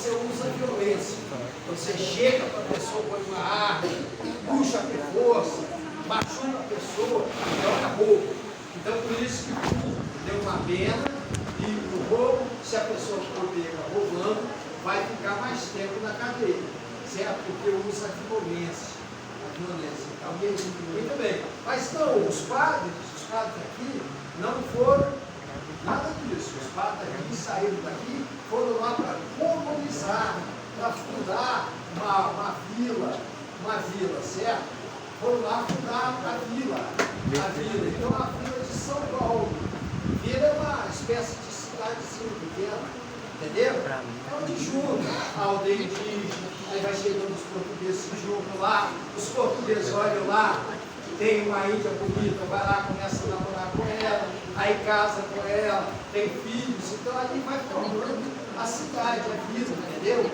você usa violência. Você chega para a pessoa com uma arma, puxa com força, machuca a pessoa, então acabou. Então por isso que tudo deu uma pena e o roubo, se a pessoa for pega roubando, vai ficar mais tempo na cadeia, certo? Porque usa a violência. Tá ok? Muito bem. Mas não, os padres aqui não foram nada disso. Os padres aqui saíram daqui, foram lá para colonizar, para fundar uma vila, certo? Foram lá fundar a vila. Então a vila de São Paulo. Vila é uma espécie de cidadezinha pequena. Entendeu? É onde junta a aldeia indígena, aí vai chegando os portugueses, se juntam lá, os portugueses olham lá, tem uma índia bonita, vai lá, começa a namorar com ela, aí casa com ela, tem filhos, então ali vai formando a cidade, a vila, entendeu?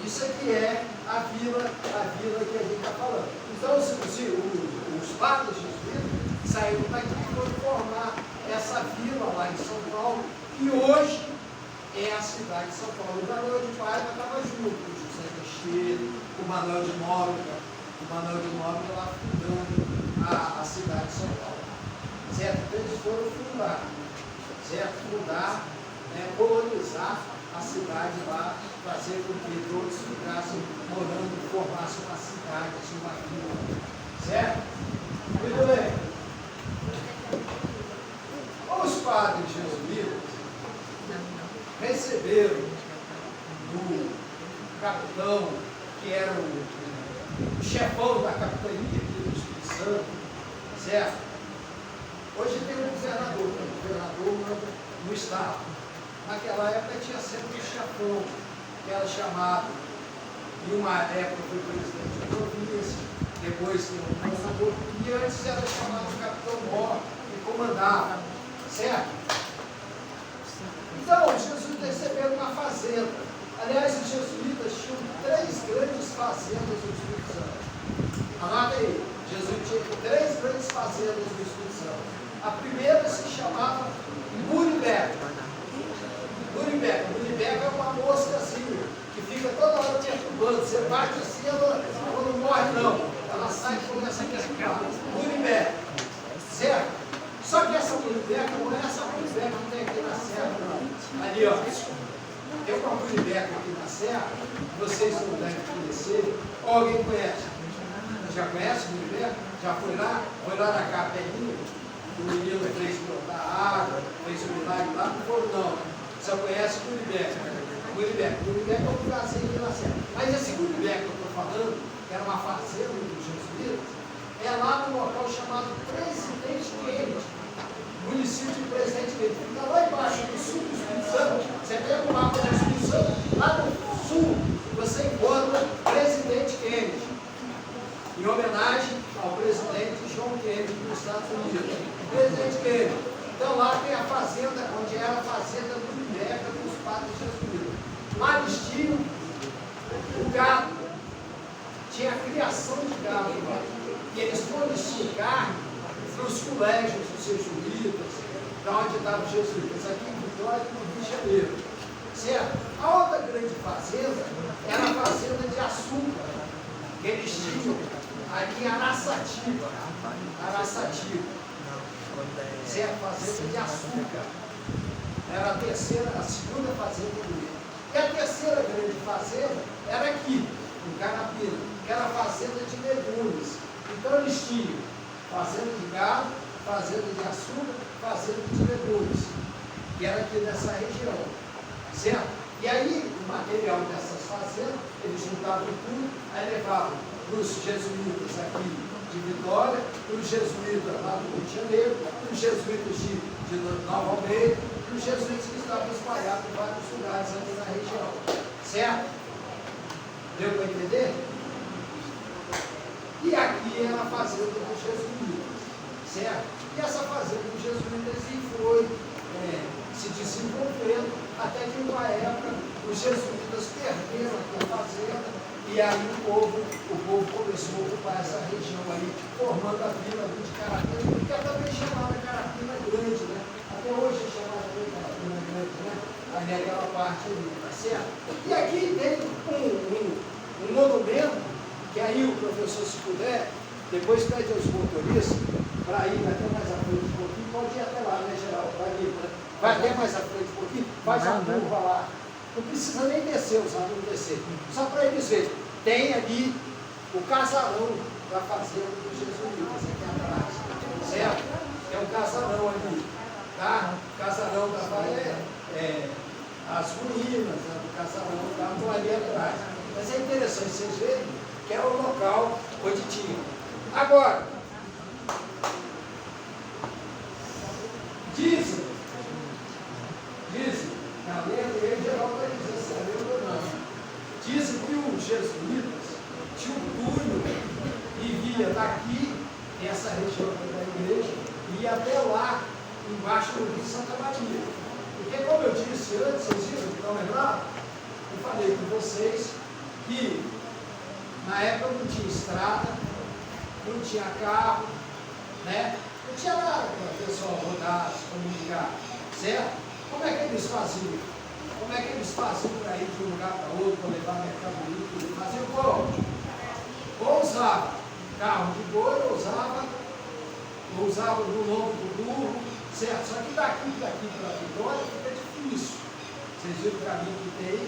Isso aqui é a vila que a gente está falando. Então os padres jesuítas saíram daqui e foram formar essa vila lá em São Paulo, que hoje é a cidade de São Paulo. O Manuel de Paiva estava junto com o José Teixeira, com o Manuel de Nóbrega. O Manuel de Nóbrega lá fundando a cidade de São Paulo. Certo? Então eles foram fundar, certo? Fundar, colonizar a cidade lá, fazer com que todos ficassem morando, formassem uma cidade, uma vila. Certo? Muito bem. Os padres jesuítas receberam do capitão, que era o chefão da capitania aqui do Espírito Santo, certo? Hoje tem um governador, o governador manda no estado. Naquela época tinha sempre um chefão, que era chamado, em uma época foi presidente de província, depois tem um governador, e antes era chamado capitão-mor, que comandava, certo? Então, os jesuítas receberam uma fazenda. Aliás, os jesuítas tinham 3 grandes fazendas no Espírito Santo. Anota aí, Jesus tinha 3 grandes fazendas no Espírito Santo. A primeira se chamava Muribeca. Muribeca é uma moscazinha que fica toda hora perturbando. Você bate assim, ela não morre não. Ela sai e começa a perturbar. Muribeca. Certo? Só que essa muribeca não é essa muribeca que tem aqui na serra, não. Ali, ó. Tem uma muribeca aqui na serra, vocês não devem conhecer. Ou alguém conhece? Já conhece a muribeca? Já foi lá? Foi lá na capelinha? O menino fez brotar água, fez o milagre lá? Não foi, não. Só conhece muribeca. Muribeca é um lugarzinho aqui na serra. Mas esse muribeca que eu estou falando, que era uma fazenda dos jesuítas, é lá no local chamado Presidente Kennedy. Município de Presidente Kennedy. Fica lá embaixo, no sul do Espírito Santo. Você pega o mapa do Espírito Santo, lá no sul, você encontra Presidente Kennedy, em homenagem ao presidente John Kennedy dos Estados Unidos. Presidente Kennedy. Então lá tem a fazenda, onde era a fazenda do Muribeca dos padres jesuítas. Lá eles tinham o gado, tinha a criação de gado lá. E eles forneciam carne para os colégios dos jesuítas, para onde estavam os jesuítas, aqui em Vitória e no Rio de Janeiro. Certo? A outra grande fazenda era a fazenda de açúcar, que eles tinham aqui em Araçatiba. Certo? Fazenda de açúcar. Era a segunda fazenda do Rio. E a terceira grande fazenda era aqui, em Carapina, que era a fazenda de legumes. Então eles tinham fazenda de gado, fazenda de açúcar, fazenda de legumes, que era aqui nessa região, certo? E aí o material dessas fazendas, eles juntavam tudo, aí levavam para os jesuítas aqui de Vitória, para os jesuítas lá do Rio de Janeiro, para os jesuítas de Nova Almeida, para os jesuítas que estavam espalhados em vários lugares aqui na região, certo? Deu para entender? E aqui era a fazenda dos jesuítas, certo? E essa fazenda dos jesuítas foi se desenvolvendo até que, uma época, os jesuítas perderam a fazenda e aí o povo começou a ocupar essa região aí, formando a vila de Carapina, que é também chamada Carapina Grande, né? Até hoje é chamada de Carapina Grande, né? A ali aquela parte ali, tá certo? E aqui tem um monumento, que aí o professor, se puder, depois pede aos motoristas para ir até mais à frente um pouquinho, pode ir até lá, né, Geraldo? Vai até mais à frente um pouquinho, faz a curva lá. Não precisa nem descer, os alunos descer. Só para eles verem. Tem ali o casarão da fazenda dos jesuítas, aqui atrás. Certo? Tem um casarão ali. Tá? O casarão da as ruínas, né, do casarão estão ali atrás. Mas é interessante vocês verem que é o local onde tinha. Agora, dizem, na lenda, e em geral vai dizer se é lenda ou não. Dizem que os jesuítas tinham um túnel e via daqui, essa região da igreja, e ia até lá, embaixo do rio Santa Maria. Porque, como eu disse antes, vocês viram, não lembraram? Eu falei com vocês que na época não tinha estrada, não tinha carro, né? Não tinha nada para o pessoal rodar, se comunicar, certo? Como é que eles faziam? Como é que eles faziam para ir de um lugar para outro, para levar mercadoria? Eles faziam como? Ou usava carro de boi, ou usava no lombo do burro, certo? Só que daqui para Vitória fica difícil. Vocês viram o caminho que tem aí?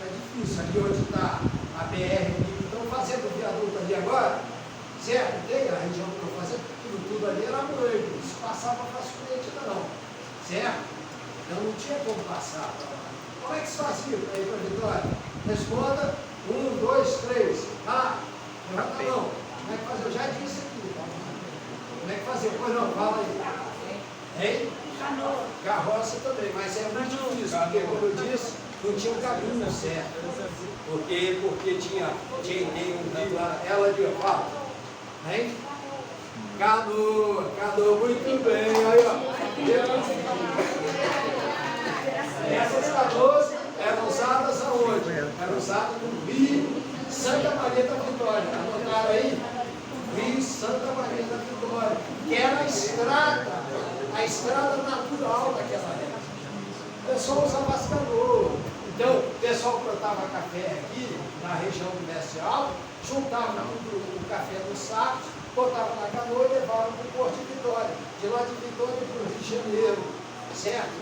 É difícil. Ali onde está a BR, estão fazendo o viaduto ali agora, certo? Tem a região que estão fazendo, tudo ali era moleque, não se passava facilmente ainda não, certo? Então não tinha como passar para lá. Como é que se fazia para ir para Vitória? Responda, 1, 2, 3. Ah, levanta a mão. Como é que fazia? Eu já disse aqui. Como é que fazia? Pois não, fala aí. Hein? Canoa. Carroça também, mas é muito difícil, porque como eu disse, não tinha um caminho certo. Porque tinha um rio lá, ela ali, ó, fala. Hein? Canoa, muito bem, aí ó. Essas canoas eram usadas aonde? Eram usadas no Rio Santa Maria da Vitória. Anotaram aí? Rio Santa Maria da Vitória, que era a estrada natural daquela época. O pessoal usava as canoas. Então, o pessoal plantava café aqui, na região do Mestre Alto, juntava o café no saco, botava na canoa e levava para o Porto de Vitória. De lá de Vitória para o Rio de Janeiro, certo?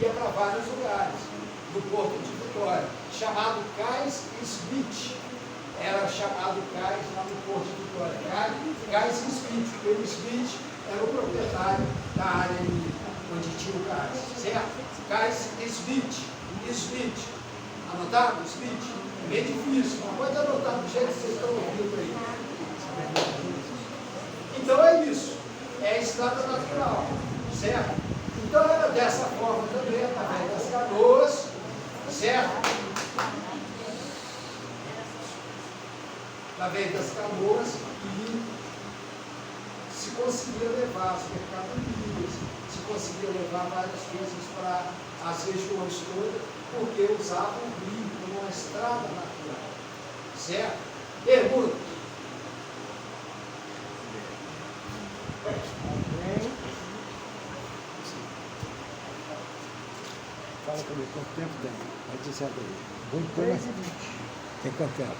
Ia para vários lugares do Porto de Vitória, chamado Cais Smith. Era chamado cais lá no Porto de Vitória. Cais Smith, porque o Smith era o proprietário da área ali, onde tinha o cais, certo? Cais Smith. Anotaram? Smith? É bem difícil, mas pode anotar do jeito que vocês estão ouvindo aí. Então é isso. É a estrada natural, certo? Então era dessa forma também, através das canoas, certo? Através das canoas e se conseguia levar as mercadorias, se conseguia levar várias coisas para as regiões todas, porque usavam o rio como uma estrada natural. Certo? Pergunta. Fala comigo, quanto tempo tem? Vai dizer aí. Muito tempo. Tem quanto tempo?